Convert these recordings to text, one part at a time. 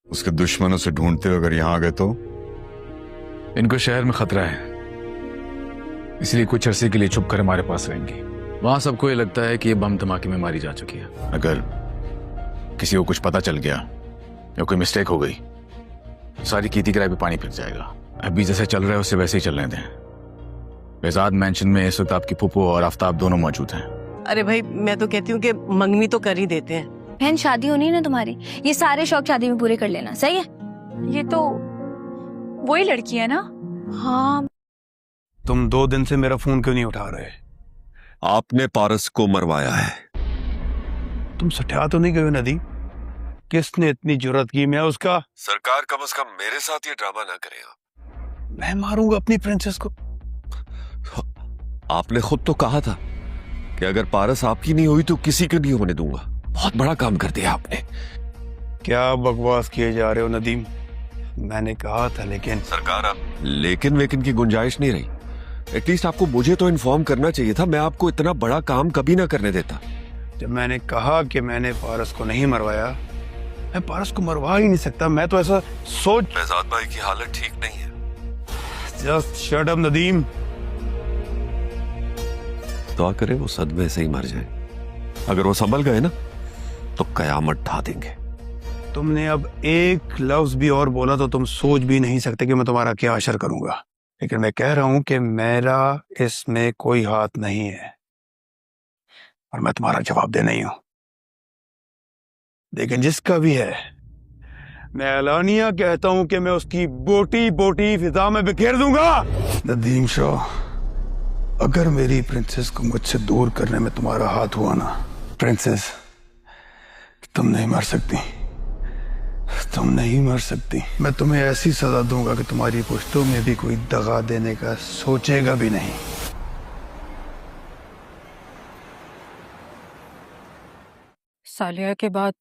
उसके दुश्मनों से ढूंढते हुए अगर यहाँ आ गए तो? इनको शहर में खतरा है, इसलिए कुछ अरसे के लिए छुप कर हमारे पास रहेंगी। वहां सबको ये लगता है कि ये बम धमाके में मारी जा चुकी है। अगर किसी को कुछ पता चल गया या कोई मिस्टेक हो गई, सारी खेती किराए पे पानी फिर जाएगा। अभी जैसे चल रहा है उससे वैसे ही चलने दें। बेजाद मेंशन में इस वक्त आपकी फूफो और आफ्ताब दोनों मौजूद हैं। अरे भाई, मैं तो कहती हूँ कि मंगनी तो कर ही देते हैं। बहन, शादी होनी है ना तुम्हारी, ये सारे शौक शादी में पूरे कर लेना, सही है? ये तो वही लड़की है ना? हाँ। तुम 2 दिन से मेरा फोन क्यों नहीं उठा रहे? आपने पारस को मरवाया है। तुम सठा तो नहीं गए नदी? किसने इतनी जुर्रत की? मैं उसका सरकार, कम से कम मेरे साथ ये ड्रामा ना करें आप। मैं मारूंगा अपनी प्रिंसेस को। आपने खुद तो कहा था कि अगर पारस आपकी नहीं हुई तो किसी की नहीं होने दूंगा। बहुत बड़ा काम कर दिया आपने। क्या बकवास किए जा रहे हो नदीम? मैंने कहा था लेकिन सरकार, आप लेकिन वेकिन की गुंजाइश नहीं रही। एटलीस्ट आपको मुझे तो इन्फॉर्म करना चाहिए था। मैं आपको इतना बड़ा काम कभी ना करने देता। जब मैंने कहा कि मैंने पारस को नहीं मरवाया, मैं पारस को मरवा ही नहीं सकता। मैं तो ऐसा सोच। बेजाद भाई की हालत ठीक नहीं है। Just shut up Nadeem. दुआ करें वो सदमे से ही मर जाए। अगर वो संभल गए ना तो कयामत ढा देंगे। तुमने अब एक लफ्ज भी और बोला तो तुम सोच भी नहीं सकते कि मैं तुम्हारा क्या असर करूंगा। लेकिन मैं कह रहा हूं कि मेरा इसमें कोई हाथ नहीं है और मैं तुम्हारा जवाब दे नहीं हूं। लेकिन जिसका भी है, मैं एलानिया कहता हूं कि मैं उसकी बोटी बोटी फिजा में बिखेर दूंगा। नदीम शाह, अगर मेरी प्रिंसेस को मुझसे दूर करने में तुम्हारा हाथ हुआ ना, प्रिंसेस, तुम नहीं मर सकती। तुम नहीं मर सकती। मैं तुम्हें ऐसी सजा दूंगा कि तुम्हारी पुश्तों में भी कोई दगा देने का सोचेगा भी नहीं। सालिया के बाद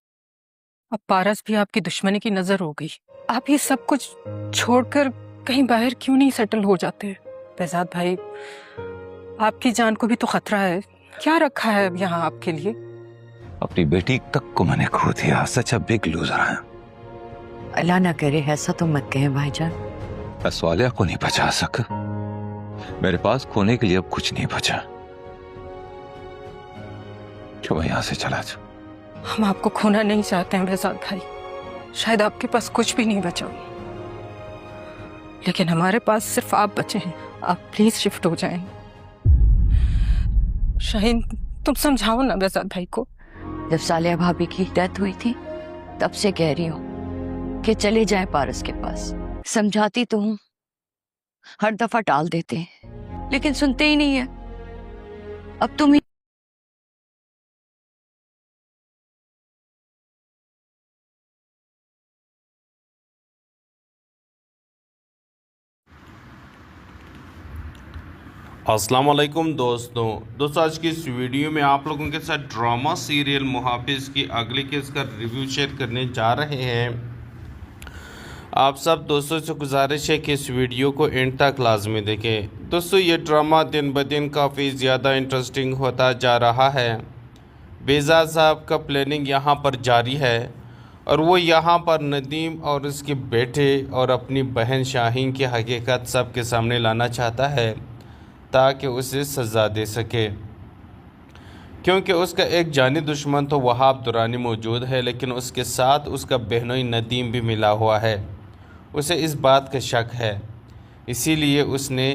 अब पारस भी आपकी दुश्मनी की नजर हो गई। आप ये सब कुछ छोड़कर कहीं बाहर क्यों नहीं सेटल हो जाते? बेजाद भाई, आपकी जान को भी तो खतरा है। क्या रखा है अब यहाँ आपके लिए? अपनी बेटी तक को मैंने खो दिया। सच अ बिग लूजर है। अल्लाह ना करे ऐसा तो मत कहें भाईजान। मैं स्वालिया को नहीं बचा सका। मेरे पास खोने के लिए अब कुछ नहीं बचा। जो मैं यहां से चला जाऊं। हम आपको खोना नहीं चाहते हैं बेजाद भाई। शायद आपके पास कुछ भी नहीं बचा, लेकिन हमारे पास सिर्फ आप बचे हैं। आप प्लीज शिफ्ट हो जाएं। शाहीन, तुम समझाओ ना बेजाद भाई को। जब सालिया भाभी की डेथ हुई थी तब से कह रही हूँ कि चले जाए पारस के पास। समझाती तो हूँ, हर दफा टाल देते हैं, लेकिन सुनते ही नहीं है। अब तुम ही अस्सलाम वालेकुम दोस्तों आज की इस वीडियो में आप लोगों के साथ ड्रामा सीरियल मुहाफिज की अगली केस का रिव्यू शेयर करने जा रहे हैं। आप सब दोस्तों से गुजारिश है कि इस वीडियो को एंड तक लाजमी देखें। दोस्तों, ये ड्रामा दिन ब दिन काफ़ी ज़्यादा इंटरेस्टिंग होता जा रहा है। बेजाद साहब का प्लानिंग यहाँ पर जारी है और वो यहाँ पर नदीम और उसके बेटे और अपनी बहन शाहीन की हकीकत सबके सामने लाना चाहता है ताकि उसे सज़ा दे सके, क्योंकि उसका एक जानी दुश्मन तो वहाब दुरानी मौजूद है, लेकिन उसके साथ उसका बहनोई नदीम भी मिला हुआ है। उसे इस बात का शक है, इसीलिए उसने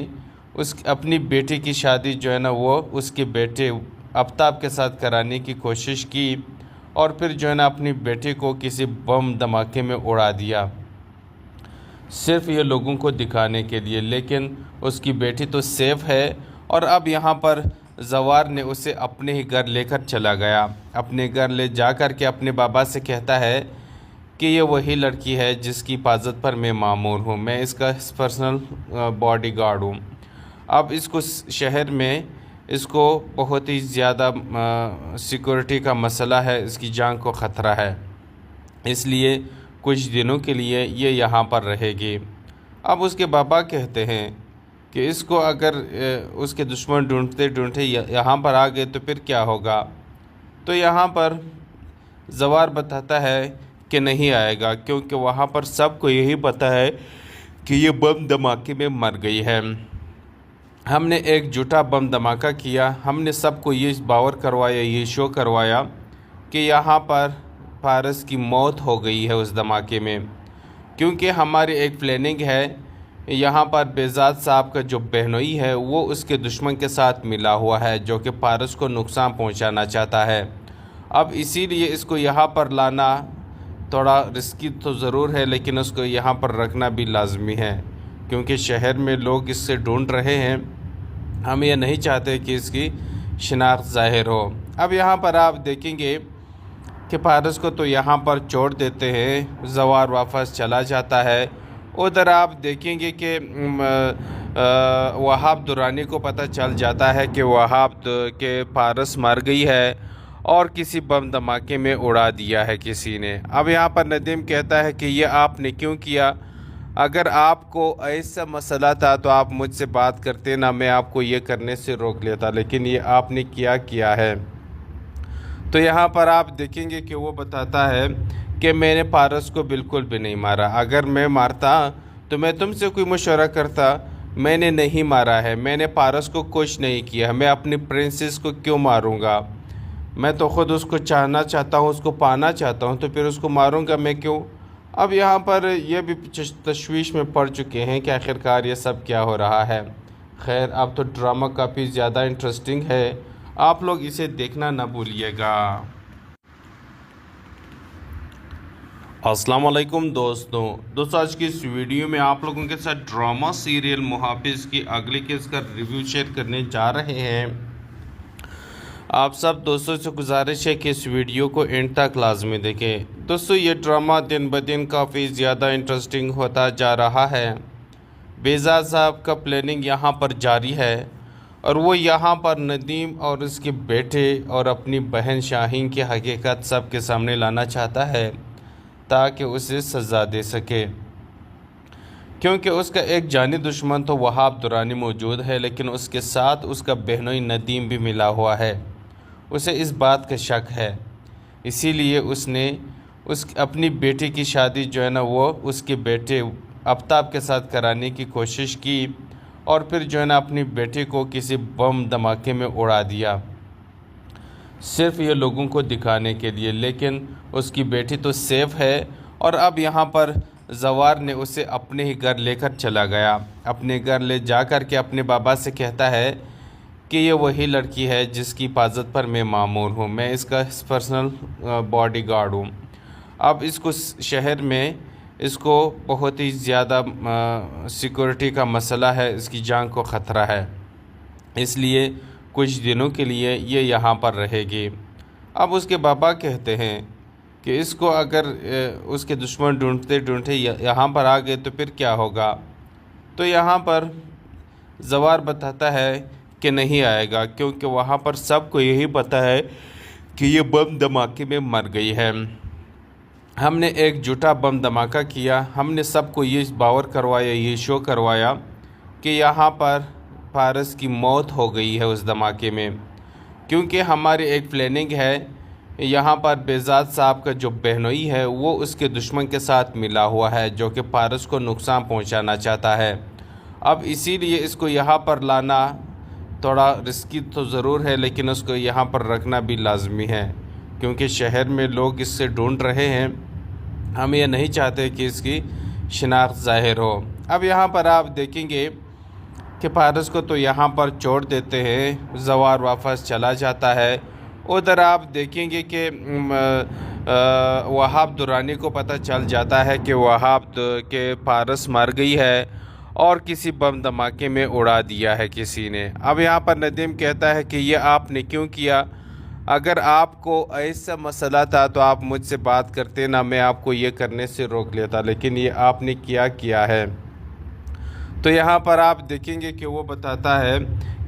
अपनी बेटी की शादी जो है ना वो उसके बेटे आफ्ताब के साथ कराने की कोशिश की और फिर जो है ना अपनी बेटी को किसी बम धमाके में उड़ा दिया, सिर्फ ये लोगों को दिखाने के लिए। लेकिन उसकी बेटी तो सेफ़ है और अब यहाँ पर जवार ने उसे अपने ही घर लेकर चला गया। अपने घर ले जाकर के अपने बाबा से कहता है कि ये वही लड़की है जिसकी हिफाजत पर मैं मामूर हूँ, मैं इसका पर्सनल बॉडीगार्ड हूँ। अब इसको शहर में इसको बहुत ही ज़्यादा सिक्योरिटी का मसला है, इसकी जान को ख़तरा है, इसलिए कुछ दिनों के लिए ये यहाँ पर रहेगी। अब उसके बाबा कहते हैं कि इसको अगर उसके दुश्मन ढूंढते ढूंढते यहाँ पर आ गए तो फिर क्या होगा। तो यहाँ पर जवार बताता है कि नहीं आएगा, क्योंकि वहाँ पर सबको यही पता है कि ये बम धमाके में मर गई है। हमने एक झूठा बम धमाका किया, हमने सबको ये बावर करवाया, ये शो करवाया कि यहाँ पर पारस की मौत हो गई है उस धमाके में, क्योंकि हमारी एक प्लानिंग है। यहाँ पर बेजाद साहब का जो बहनोई है वो उसके दुश्मन के साथ मिला हुआ है, जो कि पारस को नुकसान पहुँचाना चाहता है। अब इसीलिए इसको यहाँ पर लाना थोड़ा रिस्की तो ज़रूर है, लेकिन उसको यहाँ पर रखना भी लाजमी है, क्योंकि शहर में लोग इससे ढूंढ रहे हैं। हम ये नहीं चाहते कि इसकी शिनाख्त ज़ाहिर हो। अब यहाँ पर आप देखेंगे कि पारस को तो यहाँ पर छोड़ देते हैं, जवार वापस चला जाता है। उधर आप देखेंगे कि वहाब दुरानी को पता चल जाता है कि वहाब के पारस मर गई है और किसी बम धमाके में उड़ा दिया है किसी ने। अब यहाँ पर नदीम कहता है कि ये आपने क्यों किया? अगर आपको ऐसा मसला था तो आप मुझसे बात करते ना, मैं आपको ये करने से रोक लेता, लेकिन ये आपने किया है। तो यहाँ पर आप देखेंगे कि वो बताता है कि मैंने पारस को बिल्कुल भी नहीं मारा। अगर मैं मारता तो मैं तुमसे कोई मशवरा करता, मैंने नहीं मारा है, मैंने पारस को कुछ नहीं किया, मैं अपनी प्रिंसेस को क्यों मारूंगा? मैं तो ख़ुद उसको चाहना चाहता हूँ, उसको पाना चाहता हूँ, तो फिर उसको मारूंगा मैं क्यों? अब यहाँ पर यह भी तशवीश में पड़ चुके हैं कि आखिरकार ये सब क्या हो रहा है। खैर, अब तो ड्रामा काफ़ी ज़्यादा इंटरेस्टिंग है, आप लोग इसे देखना ना भूलिएगा। अस्सलाम वालेकुम दोस्तों आज की इस वीडियो में आप लोगों के साथ ड्रामा सीरियल मुहाफिज की अगली केस का रिव्यू शेयर करने जा रहे हैं। आप सब दोस्तों से गुजारिश है कि इस वीडियो को एंड तक लाजमी देखें। दोस्तों, ये ड्रामा दिन ब दिन काफ़ी ज़्यादा इंटरेस्टिंग होता जा रहा है। बेजाद साहब का प्लानिंग यहाँ पर जारी है और वो यहाँ पर नदीम और उसके बेटे और अपनी बहन शाहीन की हकीकत सब के सामने लाना चाहता है ताकि उसे सज़ा दे सके, क्योंकि उसका एक जानी दुश्मन तो वहाब दुरानी मौजूद है, लेकिन उसके साथ उसका बहनोई नदीम भी मिला हुआ है। उसे इस बात का शक है, इसीलिए उसने अपनी बेटी की शादी जो है ना वो उसके बेटे आफ्ताब के साथ कराने की कोशिश की और फिर जो है ना अपनी बेटी को किसी बम धमाके में उड़ा दिया, सिर्फ ये लोगों को दिखाने के लिए। लेकिन उसकी बेटी तो सेफ़ है और अब यहाँ पर जवार ने उसे अपने ही घर लेकर चला गया। अपने घर ले जा कर के अपने बाबा से कहता है कि ये वही लड़की है जिसकी हिफाजत पर मैं मामूर हूँ, मैं इसका पर्सनल बॉडीगार्ड हूँ। अब इसको शहर में इसको बहुत ही ज़्यादा सिक्योरिटी का मसला है, इसकी जान को ख़तरा है, इसलिए कुछ दिनों के लिए ये यहाँ पर रहेगी। अब उसके बाबा कहते हैं कि इसको अगर उसके दुश्मन ढूंढते ढूंढते यहाँ पर आ गए तो फिर क्या होगा? तो यहाँ पर जवार बताता है कि नहीं आएगा, क्योंकि वहाँ पर सबको यही पता है कि ये बम धमाके में मर गई है। हमने एक झूठा बम धमाका किया, हमने सबको ये बावर करवाया, ये शो करवाया कि यहाँ पर पारस की मौत हो गई है उस धमाके में, क्योंकि हमारी एक प्लानिंग है। यहाँ पर बेजाद साहब का जो बहनोई है वो उसके दुश्मन के साथ मिला हुआ है, जो कि पारस को नुकसान पहुँचाना चाहता है। अब इसीलिए इसको यहाँ पर लाना थोड़ा रिस्की तो ज़रूर है, लेकिन उसको यहाँ पर रखना भी लाजमी है, क्योंकि शहर में लोग इससे ढूंढ रहे हैं। हम ये नहीं चाहते कि इसकी शिनाख्त ज़ाहिर हो। अब यहाँ पर आप देखेंगे कि पारस को तो यहाँ पर छोड़ देते हैं, जवार वापस चला जाता है। उधर आप देखेंगे कि वहाब दुरानी को पता चल जाता है कि वहाब के पारस मर गई है और किसी बम धमाके में उड़ा दिया है किसी ने। अब यहाँ पर नदीम कहता है कि ये आपने क्यों किया? अगर आपको ऐसा मसला था तो आप मुझसे बात करते ना, मैं आपको ये करने से रोक लेता, लेकिन ये आपने किया है। तो यहाँ पर आप देखेंगे कि वो बताता है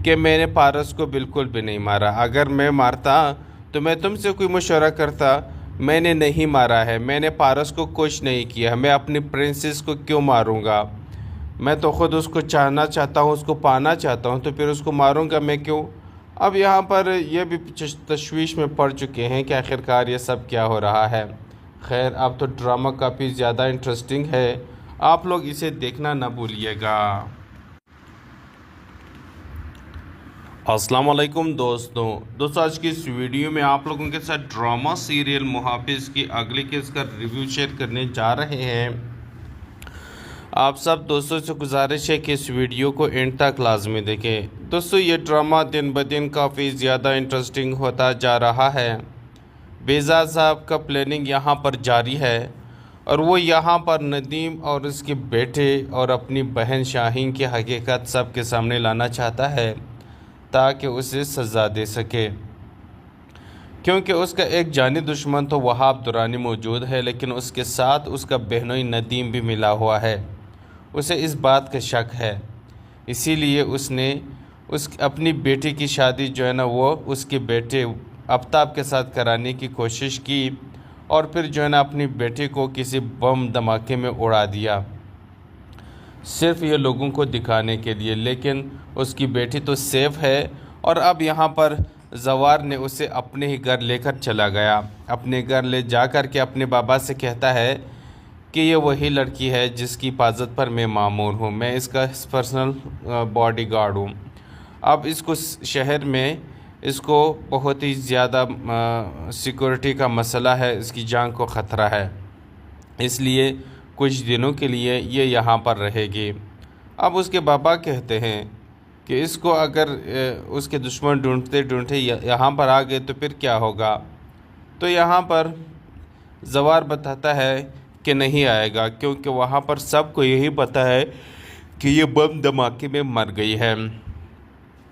कि मैंने पारस को बिल्कुल भी नहीं मारा। अगर मैं मारता तो मैं तुमसे कोई मशवरा करता, मैंने नहीं मारा है, मैंने पारस को कुछ नहीं किया, मैं अपनी प्रिंसेस को क्यों मारूंगा? मैं तो ख़ुद उसको चाहना चाहता हूँ, उसको पाना चाहता हूँ, तो फिर उसको मारूंगा मैं क्यों? अब यहाँ पर यह भी तशवीश में पड़ चुके हैं कि आखिरकार ये सब क्या हो रहा है। खैर, अब तो ड्रामा काफ़ी ज़्यादा इंटरेस्टिंग है, आप लोग इसे देखना ना भूलिएगा। अस्सलाम वालेकुम दोस्तों आज की इस वीडियो में आप लोगों के साथ ड्रामा सीरियल मुहाफिज की अगले केस का रिव्यू शेयर करने जा रहे हैं। आप सब दोस्तों से गुजारिश है कि इस वीडियो को एंड तक लाजमी देखें। दोस्तों, ये ड्रामा दिन ब दिन काफ़ी ज़्यादा इंटरेस्टिंग होता जा रहा है। बेजाद साहब का प्लानिंग यहाँ पर जारी है और वो यहाँ पर नदीम और उसके बेटे और अपनी बहन शाहीन की हकीकत सबके सामने लाना चाहता है ताकि उसे सज़ा दे सके, क्योंकि उसका एक जानी दुश्मन तो वहाब दुरानी मौजूद है, लेकिन उसके साथ उसका बहनोई नदीम भी मिला हुआ है। उसे इस बात का शक है, इसीलिए उसने अपनी बेटी की शादी जो है ना वो उसके बेटे आफ्ताब के साथ कराने की कोशिश की और फिर जो है ना अपनी बेटी को किसी बम धमाके में उड़ा दिया, सिर्फ ये लोगों को दिखाने के लिए। लेकिन उसकी बेटी तो सेफ़ है और अब यहाँ पर जवार ने उसे अपने ही घर लेकर चला गया। अपने घर ले जा कर के अपने बाबा से कहता है कि ये वही लड़की है जिसकी हिफाजत पर मैं मामूर हूँ, मैं इसका पर्सनल बॉडीगार्ड हूँ। अब इसको शहर में इसको बहुत ही ज़्यादा सिक्योरिटी का मसला है, इसकी जान को ख़तरा है, इसलिए कुछ दिनों के लिए ये यहाँ पर रहेगी। अब उसके बाबा कहते हैं कि इसको अगर उसके दुश्मन ढूंढते ढूंढते यहाँ पर आ गए तो फिर क्या होगा। तो यहाँ पर जवार बताता है कि नहीं आएगा, क्योंकि वहाँ पर सबको यही पता है कि ये बम धमाके में मर गई है।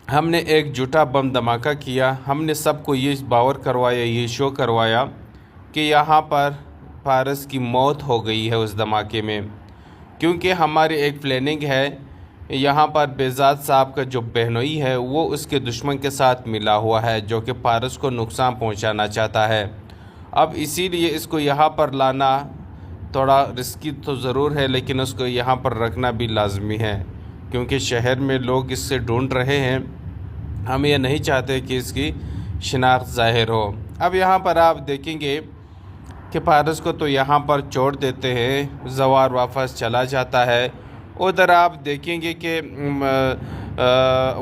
हमने एक झूठा बम धमाका किया, हमने सबको ये बावर करवाया, ये शो करवाया कि यहाँ पर पारस की मौत हो गई है उस धमाके में, क्योंकि हमारी एक प्लानिंग है। यहाँ पर बेजाद साहब का जो बहनोई है वो उसके दुश्मन के साथ मिला हुआ है, जो कि पारस को नुकसान पहुँचाना चाहता है। अब इसीलिए इसको यहाँ पर लाना थोड़ा रिस्की तो ज़रूर है, लेकिन उसको यहाँ पर रखना भी लाजमी है, क्योंकि शहर में लोग इससे ढूंढ रहे हैं। हम ये नहीं चाहते कि इसकी शिनाख्त ज़ाहिर हो। अब यहाँ पर आप देखेंगे कि पारस को तो यहाँ पर छोड़ देते हैं, जवार वापस चला जाता है। उधर आप देखेंगे कि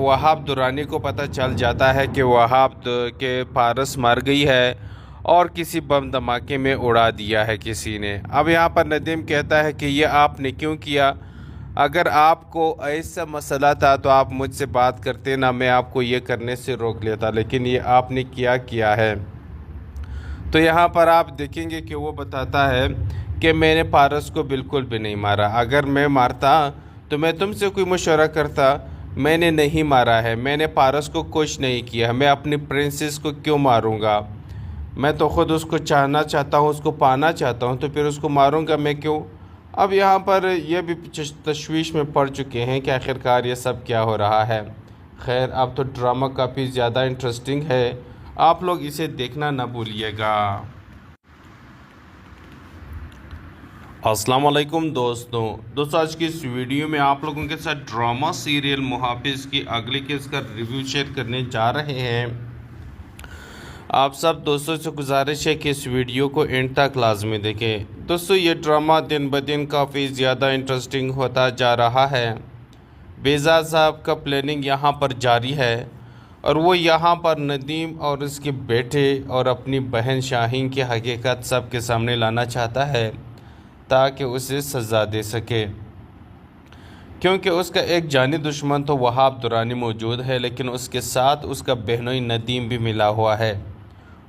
वहाब दुरानी को पता चल जाता है कि वहाब के पारस मर गई है और किसी बम धमाके में उड़ा दिया है किसी ने। अब यहाँ पर नदीम कहता है कि ये आपने क्यों किया, अगर आपको ऐसा मसला था तो आप मुझसे बात करते ना, मैं आपको ये करने से रोक लेता, लेकिन ये आपने किया है। तो यहाँ पर आप देखेंगे कि वो बताता है कि मैंने पारस को बिल्कुल भी नहीं मारा, अगर मैं मारता तो मैं तुमसे कोई मशवरा करता, मैंने नहीं मारा है, मैंने पारस को कुछ नहीं किया, मैं अपनी प्रिंसेस को क्यों मारूंगा, मैं तो ख़ुद उसको चाहना चाहता हूँ, उसको पाना चाहता हूँ, तो फिर उसको मारूंगा मैं क्यों। अब यहाँ पर यह भी तशवीश में पड़ चुके हैं कि आखिरकार ये सब क्या हो रहा है। खैर, अब तो ड्रामा काफ़ी ज़्यादा इंटरेस्टिंग है, आप लोग इसे देखना ना भूलिएगा। अस्सलाम वालेकुम दोस्तों आज की इस वीडियो में आप लोगों के साथ ड्रामा सीरियल मुहाफिज की अगले केस का रिव्यू शेयर करने जा रहे हैं। आप सब दोस्तों से गुजारिश है कि इस वीडियो को एंड तक लाजमी देखें। दोस्तों, ये ड्रामा दिन ब दिन काफ़ी ज़्यादा इंटरेस्टिंग होता जा रहा है। बेजाद साहब का प्लानिंग यहाँ पर जारी है और वो यहाँ पर नदीम और उसके बेटे और अपनी बहन शाहीन की हकीकत सबके सामने लाना चाहता है ताकि उसे सज़ा दे सके, क्योंकि उसका एक जानी दुश्मन तो वहाब दुरानी मौजूद है, लेकिन उसके साथ उसका बहनोई नदीम भी मिला हुआ है।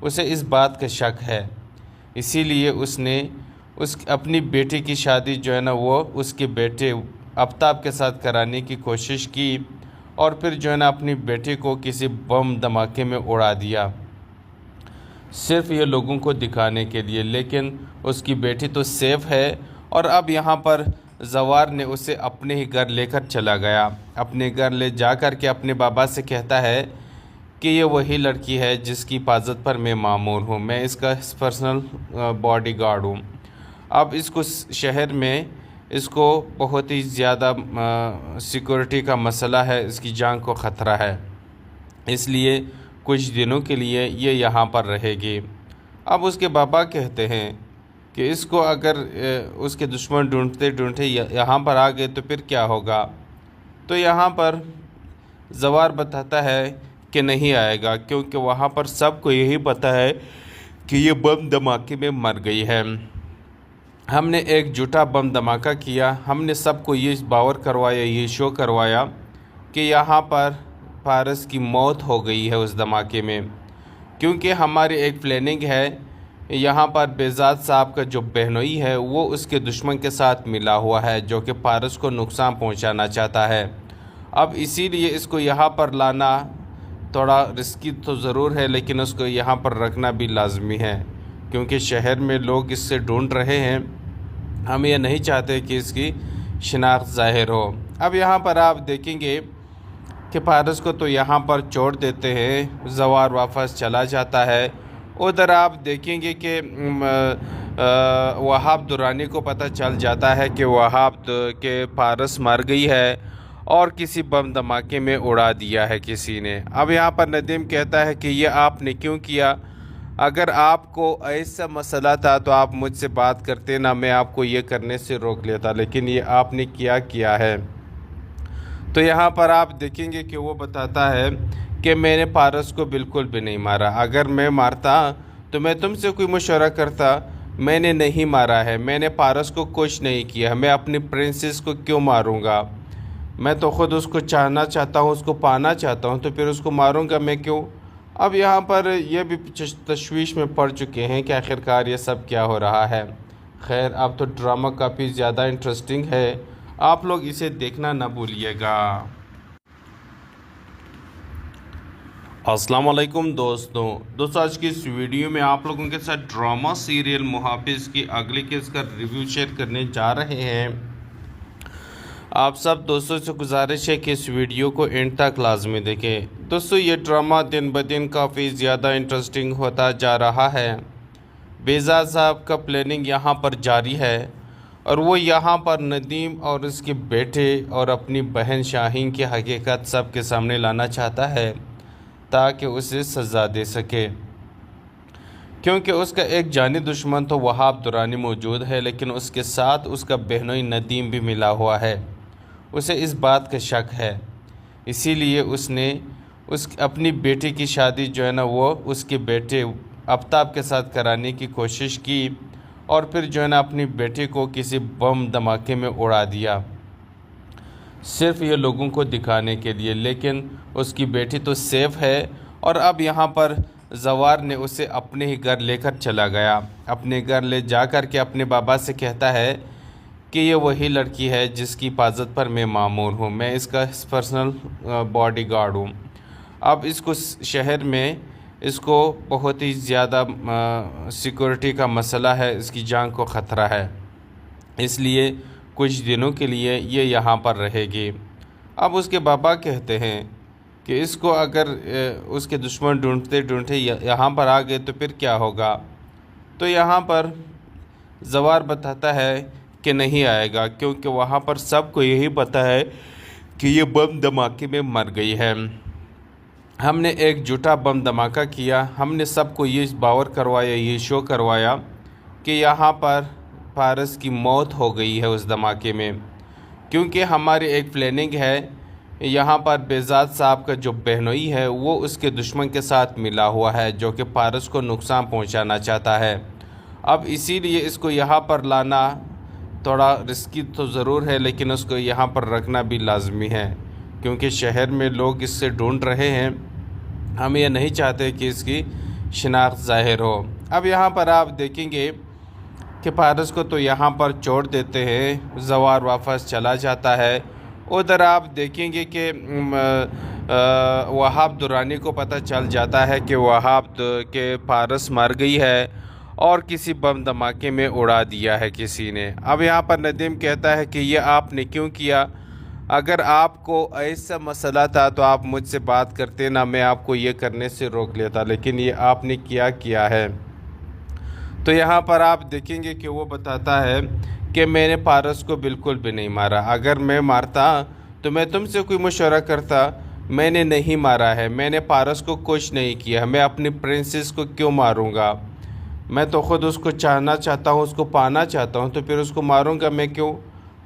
उसे इस बात का शक है, इसीलिए उसने अपनी बेटी की शादी जो है ना वो उसके बेटे आफ्ताब के साथ कराने की कोशिश की और फिर जो है ना अपनी बेटी को किसी बम धमाके में उड़ा दिया, सिर्फ ये लोगों को दिखाने के लिए। लेकिन उसकी बेटी तो सेफ़ है और अब यहाँ पर जवार ने उसे अपने ही घर लेकर चला गया। अपने घर ले जा कर के अपने बाबा से कहता है कि ये वही लड़की है जिसकी हिफाजत पर मैं मामूर हूँ, मैं इसका पर्सनल बॉडीगार्ड हूँ। अब इसको शहर में इसको बहुत ही ज़्यादा सिक्योरिटी का मसला है, इसकी जान को ख़तरा है, इसलिए कुछ दिनों के लिए ये यहाँ पर रहेगी। अब उसके बाबा कहते हैं कि इसको अगर उसके दुश्मन ढूंढते ढूंढते यहाँ पर आ गए तो फिर क्या होगा। तो यहाँ पर जवार बताता है कि नहीं आएगा, क्योंकि वहाँ पर सबको यही पता है कि ये बम धमाके में मर गई है। हमने एक झूठा बम धमाका किया, हमने सबको ये बावर करवाया, ये शो करवाया कि यहाँ पर पारस की मौत हो गई है उस धमाके में, क्योंकि हमारी एक प्लानिंग है। यहाँ पर बेजाद साहब का जो बहनोई है वो उसके दुश्मन के साथ मिला हुआ है, जो कि पारस को नुकसान पहुँचाना चाहता है। अब इसीलिए इसको यहाँ पर लाना थोड़ा रिस्की तो ज़रूर है, लेकिन उसको यहाँ पर रखना भी लाजमी है, क्योंकि शहर में लोग इससे ढूंढ रहे हैं। हम ये नहीं चाहते कि इसकी शिनाख्त ज़ाहिर हो। अब यहाँ पर आप देखेंगे कि पारस को तो यहाँ पर छोड़ देते हैं, जवार वापस चला जाता है। उधर आप देखेंगे कि वहाब दुरानी को पता चल जाता है कि वहाब के पारस मर गई है और किसी बम धमाके में उड़ा दिया है किसी ने। अब यहाँ पर नदीम कहता है कि ये आपने क्यों किया, अगर आपको ऐसा मसला था तो आप मुझसे बात करते ना, मैं आपको ये करने से रोक लेता, लेकिन ये आपने किया है। तो यहाँ पर आप देखेंगे कि वो बताता है कि मैंने पारस को बिल्कुल भी नहीं मारा, अगर मैं मारता तो मैं तुमसे कोई मशवरा करता, मैंने नहीं मारा है, मैंने पारस को कुछ नहीं किया, मैं अपनी प्रिंसेस को क्यों मारूंगा, मैं तो ख़ुद उसको चाहना चाहता हूँ, उसको पाना चाहता हूँ, तो फिर उसको मारूंगा मैं क्यों। अब यहाँ पर यह भी तशवीश में पड़ चुके हैं कि आखिरकार ये सब क्या हो रहा है। खैर, अब तो ड्रामा काफ़ी ज़्यादा इंटरेस्टिंग है, आप लोग इसे देखना ना भूलिएगा। अस्सलाम वालेकुम दोस्तों, आज की इस वीडियो में आप लोगों के साथ ड्रामा सीरियल मुहाफिज की अगली केस का रिव्यू शेयर करने जा रहे हैं। आप सब दोस्तों से गुजारिश है कि इस वीडियो को एंड तक लाजमी देखें। दोस्तों, ये ड्रामा दिन ब दिन काफ़ी ज़्यादा इंटरेस्टिंग होता जा रहा है। बेजाद साहब का प्लानिंग यहाँ पर जारी है और वो यहाँ पर नदीम और उसके बेटे और अपनी बहन शाहीन की हकीकत सबके सामने लाना चाहता है ताकि उसे सज़ा दे सके, क्योंकि उसका एक जानी दुश्मन तो वहाब दुरानी मौजूद है, लेकिन उसके साथ उसका बहनोई नदीम भी मिला हुआ है। उसे इस बात का शक है, इसीलिए उसने अपनी बेटी की शादी जो है ना वो उसके बेटे आफ्ताब के साथ कराने की कोशिश की और फिर जो है ना अपनी बेटी को किसी बम धमाके में उड़ा दिया, सिर्फ ये लोगों को दिखाने के लिए। लेकिन उसकी बेटी तो सेफ़ है और अब यहाँ पर जवार ने उसे अपने ही घर लेकर चला गया। अपने घर ले जाकर के अपने बाबा से कहता है कि ये वही लड़की है जिसकी हिफाजत पर मैं मामूर हूँ, मैं इसका पर्सनल बॉडीगार्ड हूँ। अब इसको शहर में इसको बहुत ही ज़्यादा सिक्योरिटी का मसला है, इसकी जान को ख़तरा है, इसलिए कुछ दिनों के लिए ये यहाँ पर रहेगी। अब उसके बाबा कहते हैं कि इसको अगर उसके दुश्मन ढूंढते ढूंढते यहाँ पर आ गए तो फिर क्या होगा। तो यहाँ पर जवार बताता है कि नहीं आएगा, क्योंकि वहाँ पर सबको यही पता है कि ये बम धमाके में मर गई है। हमने एक झूठा बम धमाका किया, हमने सबको ये बावर करवाया, ये शो करवाया कि यहाँ पर पारस की मौत हो गई है उस धमाके में, क्योंकि हमारी एक प्लानिंग है। यहाँ पर बेजाद साहब का जो बहनोई है वो उसके दुश्मन के साथ मिला हुआ है, जो कि पारस को नुकसान पहुँचाना चाहता है। अब इसीलिए इसको यहाँ पर लाना थोड़ा रिस्की तो ज़रूर है, लेकिन उसको यहाँ पर रखना भी लाजमी है, क्योंकि शहर में लोग इससे ढूंढ रहे हैं। हम ये नहीं चाहते कि इसकी शिनाख्त ज़ाहिर हो। अब यहाँ पर आप देखेंगे कि पारस को तो यहाँ पर छोड़ देते हैं, जवार वापस चला जाता है। उधर आप देखेंगे कि वहाब दुरानी को पता चल जाता है कि वहाब के पारस मर गई है और किसी बम धमाके में उड़ा दिया है किसी ने। अब यहाँ पर नदीम कहता है कि ये आपने क्यों किया, अगर आपको ऐसा मसला था तो आप मुझसे बात करते ना, मैं आपको ये करने से रोक लेता, लेकिन ये आपने किया है। तो यहाँ पर आप देखेंगे कि वो बताता है कि मैंने पारस को बिल्कुल भी नहीं मारा, अगर मैं मारता तो मैं तुमसे कोई मशवरा करता, मैंने नहीं मारा है, मैंने पारस को कुछ नहीं किया, मैं अपनी प्रिंसेस को क्यों मारूंगा, मैं तो ख़ुद उसको चाहना चाहता हूँ, उसको पाना चाहता हूँ, तो फिर उसको मारूंगा मैं क्यों?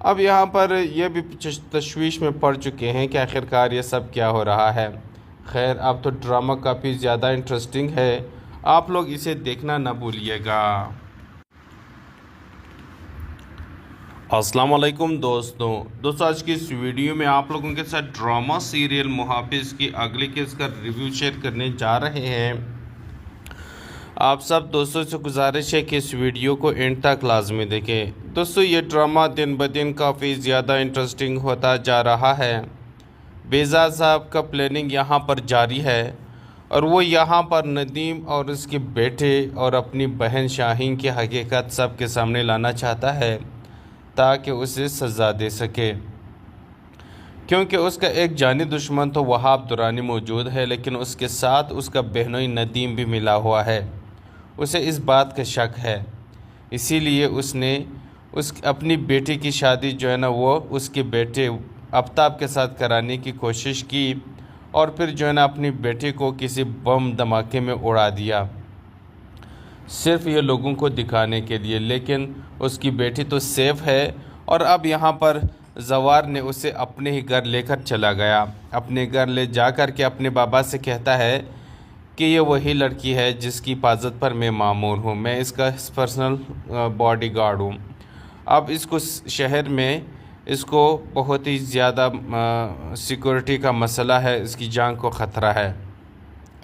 अब यहाँ पर ये भी तशवीश में पड़ चुके हैं कि आखिरकार ये सब क्या हो रहा है। खैर, अब तो ड्रामा काफ़ी ज़्यादा इंटरेस्टिंग है, आप लोग इसे देखना ना भूलिएगा। अस्सलाम वालेकुम दोस्तों, आज की इस वीडियो में आप लोगों के साथ ड्रामा सीरियल मुहाफिज़ की अगली केस का रिव्यू शेयर करने जा रहे हैं। आप सब दोस्तों से गुजारिश है कि इस वीडियो को एंड तक लाजमी देखें। दोस्तों, ये ड्रामा दिन ब दिन काफ़ी ज़्यादा इंटरेस्टिंग होता जा रहा है। बेजाद साहब का प्लानिंग यहाँ पर जारी है और वो यहाँ पर नदीम और उसके बेटे और अपनी बहन शाहीन की हकीकत सब के सामने लाना चाहता है ताकि उसे सज़ा दे सके, क्योंकि उसका एक जानी दुश्मन तो वहाब दुरानी मौजूद है, लेकिन उसके साथ उसका बहनोई नदीम भी मिला हुआ है। उसे इस बात का शक है, इसीलिए उसने अपनी बेटी की शादी जो है ना वो उसके बेटे आफ्ताब के साथ कराने की कोशिश की और फिर जो है ना अपनी बेटी को किसी बम धमाके में उड़ा दिया, सिर्फ ये लोगों को दिखाने के लिए। लेकिन उसकी बेटी तो सेफ़ है और अब यहाँ पर जवार ने उसे अपने ही घर लेकर चला गया। अपने घर ले जाकर के अपने बाबा से कहता है कि ये वही लड़की है जिसकी हिफाजत पर मैं मामूर हूँ, मैं इसका पर्सनल बॉडीगार्ड हूँ। अब इसको शहर में इसको बहुत ही ज़्यादा सिक्योरिटी का मसला है, इसकी जान को ख़तरा है,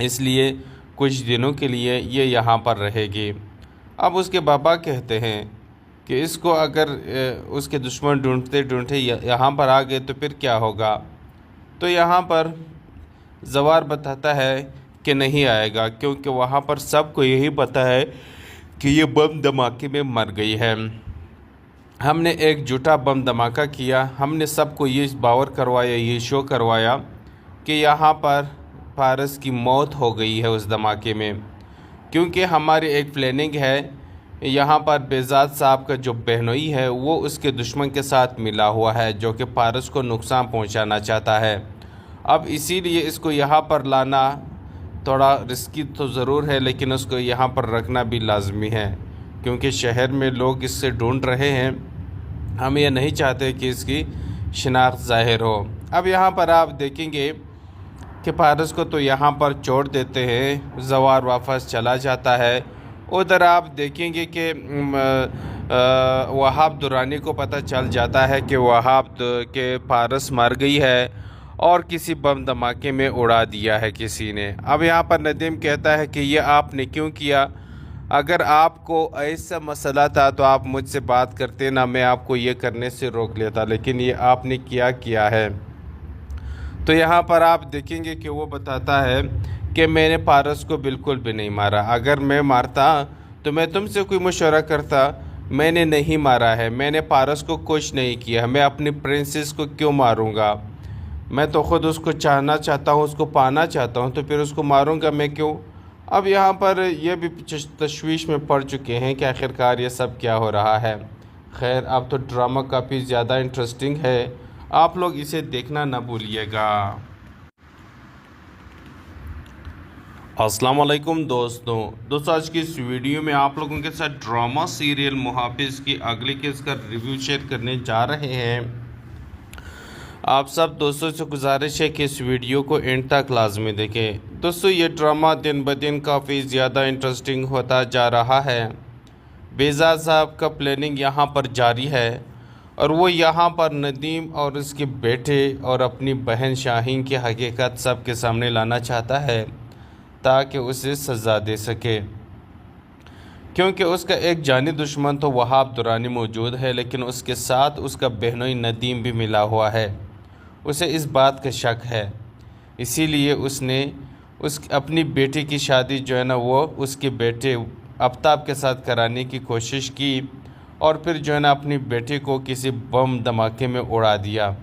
इसलिए कुछ दिनों के लिए ये यहाँ पर रहेगी। अब उसके बाबा कहते हैं कि इसको अगर उसके दुश्मन ढूंढते ढूंढते यहाँ पर आ गए तो फिर क्या होगा। तो यहाँ पर जवार बताता है कि नहीं आएगा, क्योंकि वहाँ पर सबको यही पता है कि ये बम धमाके में मर गई है। हमने एक झूठा बम धमाका किया, हमने सबको ये बावर करवाया, ये शो करवाया कि यहाँ पर पारस की मौत हो गई है उस धमाके में, क्योंकि हमारी एक प्लानिंग है। यहाँ पर बेजाद साहब का जो बहनोई है वो उसके दुश्मन के साथ मिला हुआ है, जो कि पारस को नुकसान पहुँचाना चाहता है। अब इसीलिए इसको यहाँ पर लाना थोड़ा रिस्की तो ज़रूर है, लेकिन उसको यहाँ पर रखना भी लाजमी है, क्योंकि शहर में लोग इससे ढूंढ रहे हैं। हम ये नहीं चाहते कि इसकी शिनाख्त ज़ाहिर हो। अब यहाँ पर आप देखेंगे कि पारस को तो यहाँ पर छोड़ देते हैं, जवार वापस चला जाता है। उधर आप देखेंगे कि वहाब दुरानी को पता चल जाता है कि वहाब के पारस मर गई है और किसी बम धमाके में उड़ा दिया है किसी ने। अब यहाँ पर नदीम कहता है कि ये आपने क्यों किया? अगर आपको ऐसा मसला था तो आप मुझसे बात करते ना, मैं आपको ये करने से रोक लेता, लेकिन ये आपने किया है। तो यहाँ पर आप देखेंगे कि वो बताता है कि मैंने पारस को बिल्कुल भी नहीं मारा, अगर मैं मारता तो मैं तुमसे कोई मशवरा करता, मैंने नहीं मारा है, मैंने पारस को कुछ नहीं किया, मैं अपनी प्रिंसेस को क्यों मारूंगा? मैं तो ख़ुद उसको चाहना चाहता हूँ, उसको पाना चाहता हूँ, तो फिर उसको मारूंगा मैं क्यों? अब यहाँ पर ये भी तशवीश में पड़ चुके हैं कि आखिरकार ये सब क्या हो रहा है। खैर, अब तो ड्रामा काफ़ी ज़्यादा इंटरेस्टिंग है, आप लोग इसे देखना ना भूलिएगा। अस्सलाम वालेकुम दोस्तों, आज की इस वीडियो में आप लोगों के साथ ड्रामा सीरियल मुहाफिज़ की अगली केस का रिव्यू शेयर करने जा रहे हैं। आप सब दोस्तों से गुजारिश है कि इस वीडियो को एंड तक लाजमी देखें। दोस्तों, ये ड्रामा दिन ब दिन काफ़ी ज़्यादा इंटरेस्टिंग होता जा रहा है। बेजाद साहब का प्लानिंग यहाँ पर जारी है और वो यहाँ पर नदीम और उसके बेटे और अपनी बहन शाहीन की हकीकत सब के सामने लाना चाहता है ताकि उसे सज़ा दे सके, क्योंकि उसका एक जानी दुश्मन तो वहाब दुरानी मौजूद है, लेकिन उसके साथ उसका बहनोई नदीम भी मिला हुआ है। उसे इस बात का शक है, इसीलिए उसने अपनी बेटी की शादी जो है ना वो उसके बेटे आफ्ताब के साथ कराने की कोशिश की और फिर जो है ना अपनी बेटी को किसी बम धमाके में उड़ा दिया,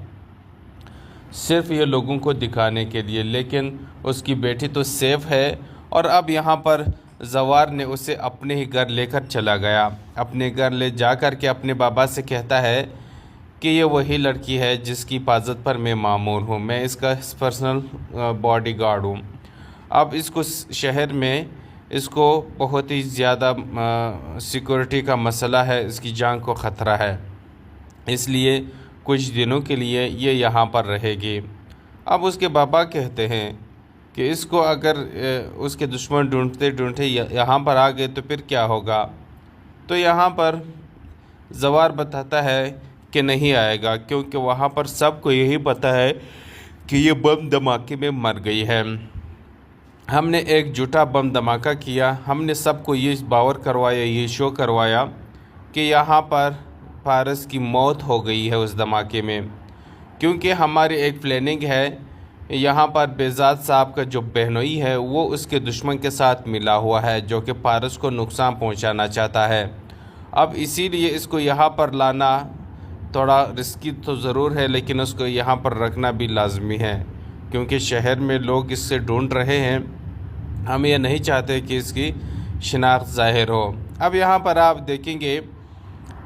सिर्फ ये लोगों को दिखाने के लिए। लेकिन उसकी बेटी तो सेफ़ है और अब यहाँ पर जवार ने उसे अपने ही घर लेकर चला गया। अपने घर ले जाकर के अपने बाबा से कहता है कि ये वही लड़की है जिसकी हिफाजत पर मैं मामूर हूँ, मैं इसका पर्सनल बॉडीगार्ड हूँ। अब इसको शहर में इसको बहुत ही ज़्यादा सिक्योरिटी का मसला है, इसकी जान को ख़तरा है, इसलिए कुछ दिनों के लिए ये यहाँ पर रहेगी। अब उसके बाबा कहते हैं कि इसको अगर उसके दुश्मन ढूंढते ढूंढते यहाँ पर आ गए तो फिर क्या होगा। तो यहाँ पर जवार बताता है कि नहीं आएगा, क्योंकि वहाँ पर सबको यही पता है कि ये बम धमाके में मर गई है। हमने एक झूठा बम धमाका किया, हमने सबको ये बावर करवाया, ये शो करवाया कि यहाँ पर पारस की मौत हो गई है उस धमाके में, क्योंकि हमारी एक प्लानिंग है। यहाँ पर बेजाद साहब का जो बहनोई है वो उसके दुश्मन के साथ मिला हुआ है, जो कि पारस को नुकसान पहुँचाना चाहता है। अब इसीलिए इसको यहाँ पर लाना थोड़ा रिस्की तो ज़रूर है, लेकिन उसको यहाँ पर रखना भी लाजमी है, क्योंकि शहर में लोग इससे ढूंढ रहे हैं। हम ये नहीं चाहते कि इसकी शिनाख्त ज़ाहिर हो। अब यहाँ पर आप देखेंगे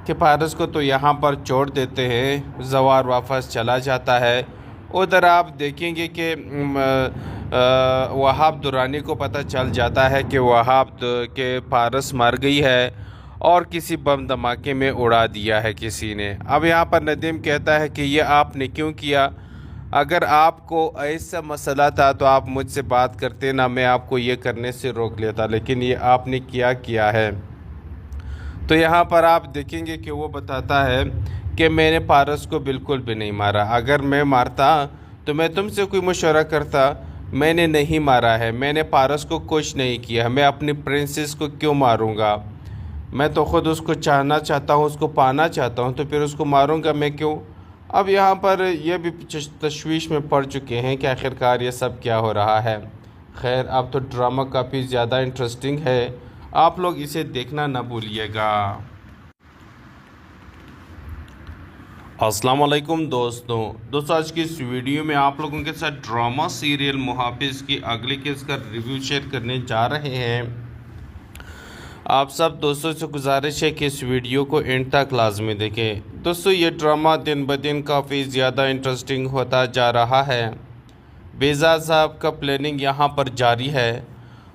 कि पारस को तो यहाँ पर छोड़ देते हैं, जवार वापस चला जाता है। उधर आप देखेंगे कि वहाब दुरानी को पता चल जाता है कि वहाब के पारस मर गई है और किसी बम धमाके में उड़ा दिया है किसी ने। अब यहाँ पर नदीम कहता है कि ये आपने क्यों किया, अगर आपको ऐसा मसला था तो आप मुझसे बात करते ना, मैं आपको ये करने से रोक लेता, लेकिन ये आपने किया है। तो यहाँ पर आप देखेंगे कि वो बताता है कि मैंने पारस को बिल्कुल भी नहीं मारा, अगर मैं मारता तो मैं तुमसे कोई मशवरा करता, मैंने नहीं मारा है, मैंने पारस को कुछ नहीं किया, मैं अपनी प्रिंसेस को क्यों मारूंगा, मैं तो ख़ुद उसको चाहना चाहता हूँ, उसको पाना चाहता हूँ, तो फिर उसको मारूंगा मैं क्यों। अब यहाँ पर यह भी तशवीश में पड़ चुके हैं कि आखिरकार ये सब क्या हो रहा है। खैर, अब तो ड्रामा काफ़ी ज़्यादा इंटरेस्टिंग है, आप लोग इसे देखना ना भूलिएगा। अस्सलाम वालेकुम दोस्तों, आज की इस वीडियो में आप लोगों के साथ ड्रामा सीरियल मुहाफिज की अगली केस का रिव्यू शेयर करने जा रहे हैं। आप सब दोस्तों से गुजारिश है कि इस वीडियो को एंड तक लाजमी देखें। दोस्तों, ये ड्रामा दिन ब दिन काफ़ी ज़्यादा इंटरेस्टिंग होता जा रहा है। बेजाद साहब का प्लानिंग यहाँ पर जारी है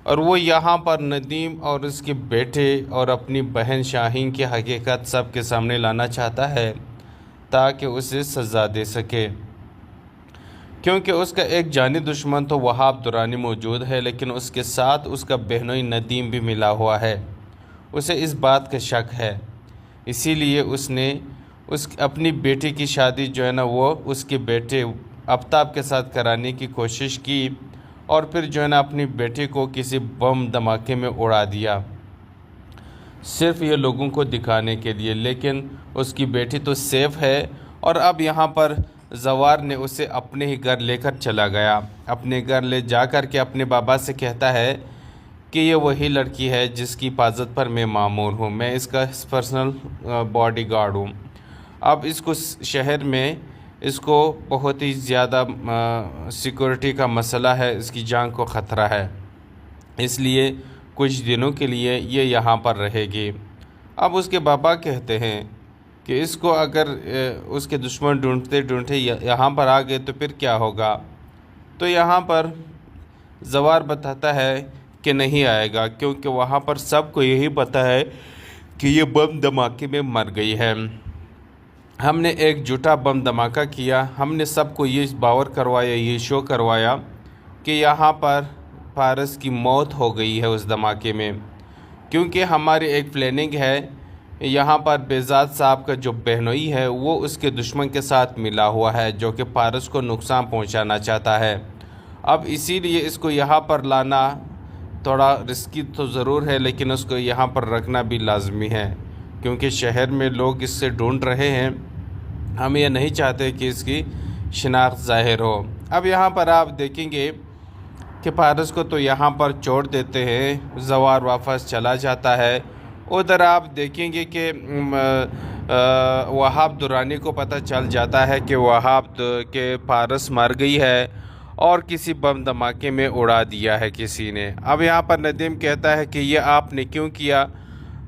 और वो यहाँ पर नदीम और उसके बेटे और अपनी बहन शाहीन की हकीकत सब के सामने लाना चाहता है ताकि उसे सज़ा दे सके, क्योंकि उसका एक जानी दुश्मन तो वहाब दुरानी मौजूद है, लेकिन उसके साथ उसका बहनोई नदीम भी मिला हुआ है। उसे इस बात का शक है, इसीलिए उसने अपनी बेटी की शादी जो है ना वो उसके बेटे आफ्ताब के साथ कराने की कोशिश की और फिर जो है ना अपनी बेटी को किसी बम धमाके में उड़ा दिया, सिर्फ ये लोगों को दिखाने के लिए। लेकिन उसकी बेटी तो सेफ़ है और अब यहाँ पर जवार ने उसे अपने ही घर लेकर चला गया। अपने घर ले जाकर के अपने बाबा से कहता है कि ये वही लड़की है जिसकी हिफाजत पर मैं मामूर हूँ, मैं इसका पर्सनल बॉडीगार्ड हूँ। अब इसको शहर में इसको बहुत ही ज़्यादा सिक्योरिटी का मसला है, इसकी जान को ख़तरा है, इसलिए कुछ दिनों के लिए ये यहाँ पर रहेगी। अब उसके बाबा कहते हैं कि इसको अगर उसके दुश्मन ढूंढते ढूंढते यहाँ पर आ गए तो फिर क्या होगा। तो यहाँ पर जवार बताता है कि नहीं आएगा, क्योंकि वहाँ पर सबको यही पता है कि ये बम धमाके में मर गई है। हमने एक झूठा बम धमाका किया, हमने सबको ये बावर करवाया, ये शो करवाया कि यहाँ पर पारस की मौत हो गई है उस धमाके में, क्योंकि हमारी एक प्लानिंग है। यहाँ पर बेजाद साहब का जो बहनोई है वो उसके दुश्मन के साथ मिला हुआ है, जो कि पारस को नुकसान पहुँचाना चाहता है। अब इसीलिए इसको यहाँ पर लाना थोड़ा रिस्की तो ज़रूर है, लेकिन उसको यहाँ पर रखना भी लाजमी है, क्योंकि शहर में लोग इससे ढूंढ रहे हैं। हम ये नहीं चाहते कि इसकी शिनाख्त ज़ाहिर हो। अब यहाँ पर आप देखेंगे कि पारस को तो यहाँ पर छोड़ देते हैं, जवार वापस चला जाता है। उधर आप देखेंगे कि वहाब दुरानी को पता चल जाता है कि वहाब के पारस मर गई है और किसी बम धमाके में उड़ा दिया है किसी ने। अब यहाँ पर नदीम कहता है कि ये आपने क्यों किया,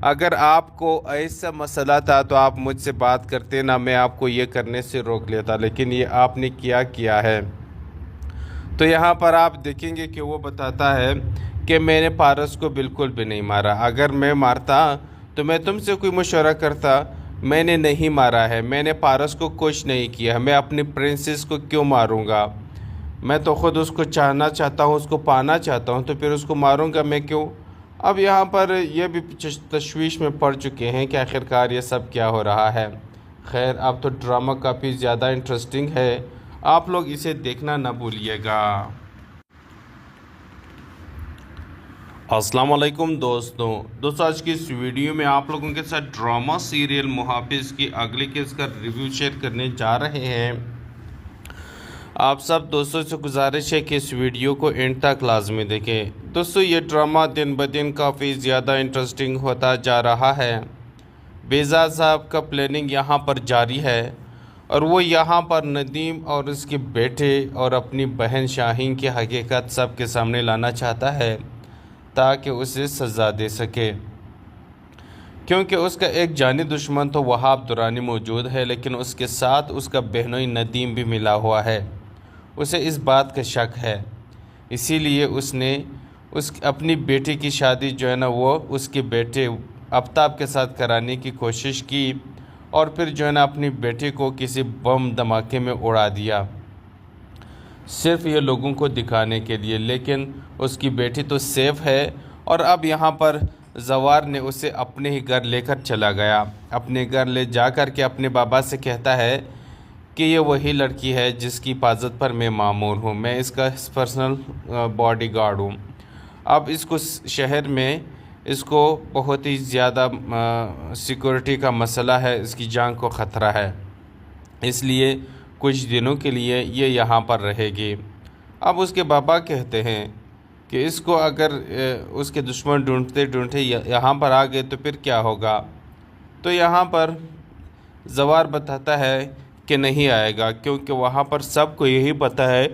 अगर आपको ऐसा मसला था तो आप मुझसे बात करते ना, मैं आपको ये करने से रोक लेता, लेकिन ये आपने किया है। तो यहाँ पर आप देखेंगे कि वो बताता है कि मैंने पारस को बिल्कुल भी नहीं मारा। अगर मैं मारता तो मैं तुमसे कोई मशवरा करता। मैंने नहीं मारा है, मैंने पारस को कुछ नहीं किया। मैं अपनी प्रिंसेस को क्यों मारूंगा? मैं तो ख़ुद उसको चाहना चाहता हूँ, उसको पाना चाहता हूँ, तो फिर उसको मारूंगा मैं क्यों? अब यहाँ पर यह भी तशवीश में पड़ चुके हैं कि आखिरकार ये सब क्या हो रहा है। खैर, अब तो ड्रामा काफ़ी ज़्यादा इंटरेस्टिंग है, आप लोग इसे देखना ना भूलिएगा। अस्सलाम वालेकुम दोस्तों, आज की इस वीडियो में आप लोगों के साथ ड्रामा सीरियल मुहाफिज की अगली केस का रिव्यू शेयर करने जा रहे हैं। आप सब दोस्तों से गुजारिश है कि इस वीडियो को एंड तक लाजमी देखें। दोस्तों, ये ड्रामा दिन ब दिन काफ़ी ज़्यादा इंटरेस्टिंग होता जा रहा है। बेजाद साहब का प्लानिंग यहाँ पर जारी है और वो यहाँ पर नदीम और उसके बेटे और अपनी बहन शाहीन की हकीकत सब के सामने लाना चाहता है ताकि उसे सज़ा दे सके, क्योंकि उसका एक जानी दुश्मन तो वहाब दुरानी मौजूद है, लेकिन उसके साथ उसका बहनोई नदीम भी मिला हुआ है। उसे इस बात का शक है, इसीलिए उसने अपनी बेटी की शादी जो है ना वो उसके बेटे आफ्ताब के साथ कराने की कोशिश की और फिर जो है ना अपनी बेटी को किसी बम धमाके में उड़ा दिया, सिर्फ ये लोगों को दिखाने के लिए। लेकिन उसकी बेटी तो सेफ़ है और अब यहाँ पर जवार ने उसे अपने ही घर लेकर चला गया। अपने घर ले जाकर के अपने बाबा से कहता है कि ये वही लड़की है जिसकी हिफाजत पर मैं मामूर हूँ, मैं इसका पर्सनल बॉडीगार्ड हूँ। अब इसको शहर में इसको बहुत ही ज़्यादा सिक्योरिटी का मसला है, इसकी जान को ख़तरा है, इसलिए कुछ दिनों के लिए ये यहाँ पर रहेगी। अब उसके बाबा कहते हैं कि इसको अगर उसके दुश्मन ढूंढते ढूंढते यहाँ पर आ गए तो फिर क्या होगा? तो यहाँ पर जवार बताता है कि नहीं आएगा, क्योंकि वहाँ पर सबको यही पता है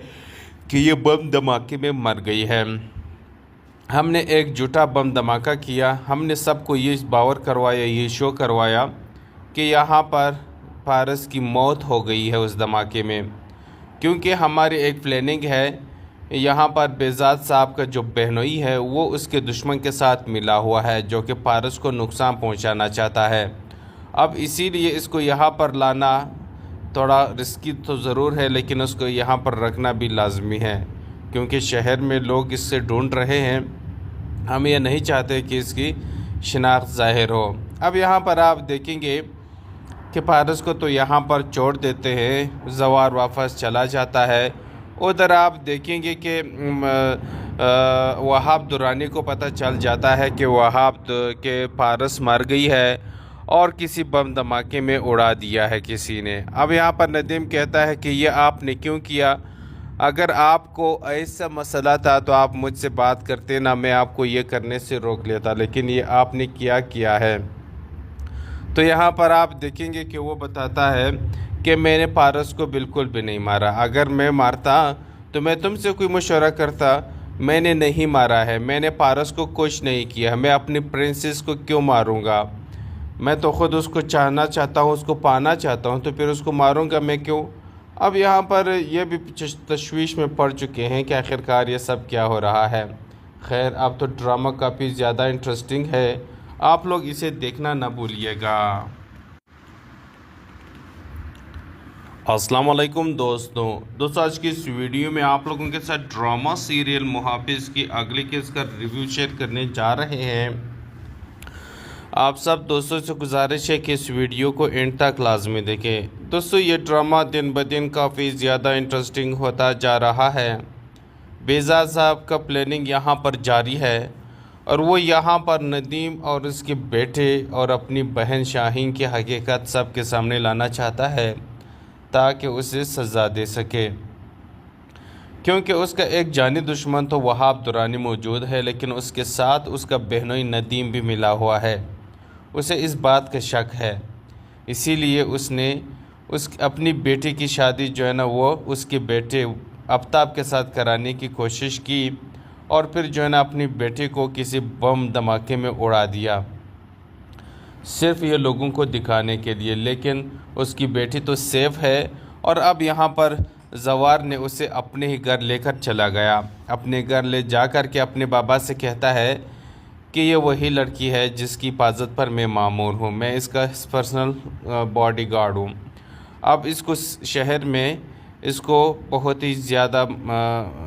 कि ये बम धमाके में मर गई है। हमने एक झूठा बम धमाका किया, हमने सबको ये बावर करवाया, ये शो करवाया कि यहाँ पर पारस की मौत हो गई है उस धमाके में, क्योंकि हमारी एक प्लानिंग है। यहाँ पर बेजाद साहब का जो बहनोई है वो उसके दुश्मन के साथ मिला हुआ है, जो कि पारस को नुकसान पहुँचाना चाहता है। अब इसीलिए इसको यहाँ पर लाना थोड़ा रिस्की तो ज़रूर है, लेकिन उसको यहाँ पर रखना भी लाजमी है, क्योंकि शहर में लोग इससे ढूंढ रहे हैं। हम ये नहीं चाहते कि इसकी शिनाख्त ज़ाहिर हो। अब यहाँ पर आप देखेंगे कि पारस को तो यहाँ पर छोड़ देते हैं, जवार वापस चला जाता है। उधर आप देखेंगे कि वहाब दुरानी को पता चल जाता है कि वहाब के पारस मर गई है और किसी बम धमाके में उड़ा दिया है किसी ने। अब यहाँ पर नदीम कहता है कि ये आपने क्यों किया? अगर आपको ऐसा मसला था तो आप मुझसे बात करते ना, मैं आपको ये करने से रोक लेता, लेकिन ये आपने किया है। तो यहाँ पर आप देखेंगे कि वो बताता है कि मैंने पारस को बिल्कुल भी नहीं मारा। अगर मैं मारता तो मैं तुमसे कोई मशवरा करता। मैंने नहीं मारा है, मैंने पारस को कुछ नहीं किया। मैं अपनी प्रिंसेस को क्यों मारूंगा? मैं तो ख़ुद उसको चाहना चाहता हूँ, उसको पाना चाहता हूँ, तो फिर उसको मारूंगा मैं क्यों? अब यहाँ पर यह भी तशवीश में पड़ चुके हैं कि आखिरकार ये सब क्या हो रहा है। खैर, अब तो ड्रामा काफ़ी ज़्यादा इंटरेस्टिंग है, आप लोग इसे देखना ना भूलिएगा। अस्सलाम वालेकुम दोस्तों, आज की इस वीडियो में आप लोगों के साथ ड्रामा सीरियल मुहाफिज की अगली केस का रिव्यू शेयर करने जा रहे हैं। आप सब दोस्तों से गुजारिश है कि इस वीडियो को एंड तक लाजमी देखें। दोस्तों, ये ड्रामा दिन ब दिन काफ़ी ज़्यादा इंटरेस्टिंग होता जा रहा है। बेजाद साहब का प्लानिंग यहाँ पर जारी है और वो यहाँ पर नदीम और उसके बेटे और अपनी बहन शाहीन की हकीकत सब के सामने लाना चाहता है ताकि उसे सज़ा दे सके, क्योंकि उसका एक जानी दुश्मन तो वहाब दुरानी मौजूद है, लेकिन उसके साथ उसका बहनोई नदीम भी मिला हुआ है। उसे इस बात का शक है, इसीलिए उसने अपनी बेटी की शादी जो है ना वो उसके बेटे आफ्ताब के साथ कराने की कोशिश की और फिर जो है ना अपनी बेटी को किसी बम धमाके में उड़ा दिया, सिर्फ ये लोगों को दिखाने के लिए। लेकिन उसकी बेटी तो सेफ़ है और अब यहाँ पर जवार ने उसे अपने ही घर लेकर चला गया। अपने घर ले जाकर के अपने बाबा से कहता है कि ये वही लड़की है जिसकी हिफाजत पर मैं मामूर हूँ, मैं इसका पर्सनल बॉडीगार्ड हूँ। अब इसको शहर में इसको बहुत ही ज़्यादा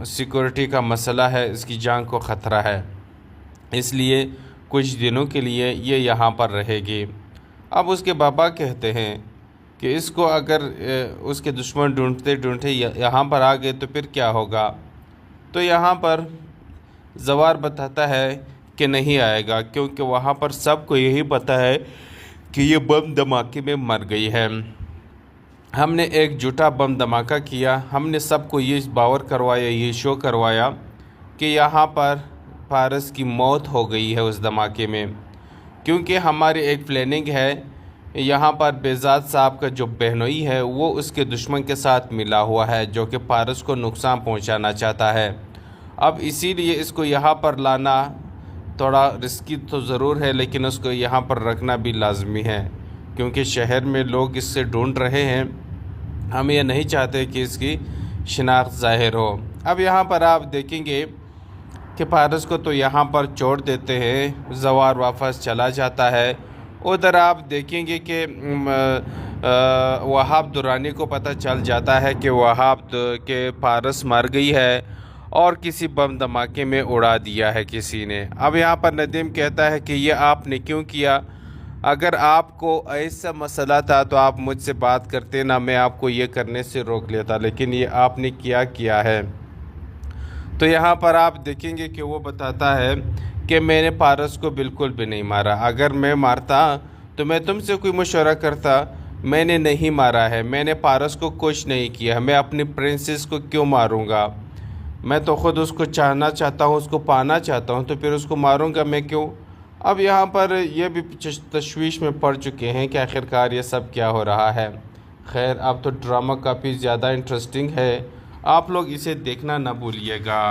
सिक्योरिटी का मसला है, इसकी जान को ख़तरा है, इसलिए कुछ दिनों के लिए ये यहाँ पर रहेगी। अब उसके बाबा कहते हैं कि इसको अगर उसके दुश्मन ढूंढते ढूंढते यहाँ पर आ गए तो फिर क्या होगा। तो यहाँ पर जवार बताता है कि नहीं आएगा, क्योंकि वहाँ पर सबको यही पता है कि ये बम धमाके में मर गई है। हमने एक झूठा बम धमाका किया, हमने सबको ये बावर करवाया, ये शो करवाया कि यहाँ पर पारस की मौत हो गई है उस धमाके में, क्योंकि हमारी एक प्लानिंग है। यहाँ पर बेजाद साहब का जो बहनोई है वो उसके दुश्मन के साथ मिला हुआ है, जो कि पारस को नुकसान पहुँचाना चाहता है। अब इसीलिए इसको यहाँ पर लाना थोड़ा रिस्की तो ज़रूर है, लेकिन उसको यहाँ पर रखना भी लाजमी है, क्योंकि शहर में लोग इससे ढूंढ रहे हैं। हम ये नहीं चाहते कि इसकी शिनाख्त ज़ाहिर हो। अब यहाँ पर आप देखेंगे कि पारस को तो यहाँ पर छोड़ देते हैं, जवार वापस चला जाता है। उधर आप देखेंगे कि वहाब दुरानी को पता चल जाता है कि वहाब के पारस मर गई है और किसी बम धमाके में उड़ा दिया है किसी ने। अब यहाँ पर नदीम कहता है कि ये आपने क्यों किया, अगर आपको ऐसा मसला था तो आप मुझसे बात करते ना, मैं आपको ये करने से रोक लेता, लेकिन ये आपने किया है। तो यहाँ पर आप देखेंगे कि वो बताता है कि मैंने पारस को बिल्कुल भी नहीं मारा, अगर मैं मारता तो मैं तुमसे कोई मशवरा करता, मैंने नहीं मारा है, मैंने पारस को कुछ नहीं किया, मैं अपनी प्रिंसेस को क्यों मारूंगा, मैं तो ख़ुद उसको चाहना चाहता हूँ, उसको पाना चाहता हूँ, तो फिर उसको मारूंगा मैं क्यों। अब यहाँ पर यह भी तशवीश में पड़ चुके हैं कि आखिरकार ये सब क्या हो रहा है। खैर, अब तो ड्रामा काफ़ी ज़्यादा इंटरेस्टिंग है, आप लोग इसे देखना ना भूलिएगा।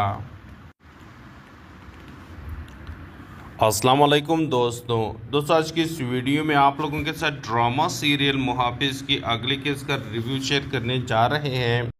अस्सलाम वालेकुम दोस्तों आज की इस वीडियो में आप लोगों के साथ ड्रामा सीरियल मुहाफिज की अगले केस का रिव्यू शेयर करने जा रहे हैं।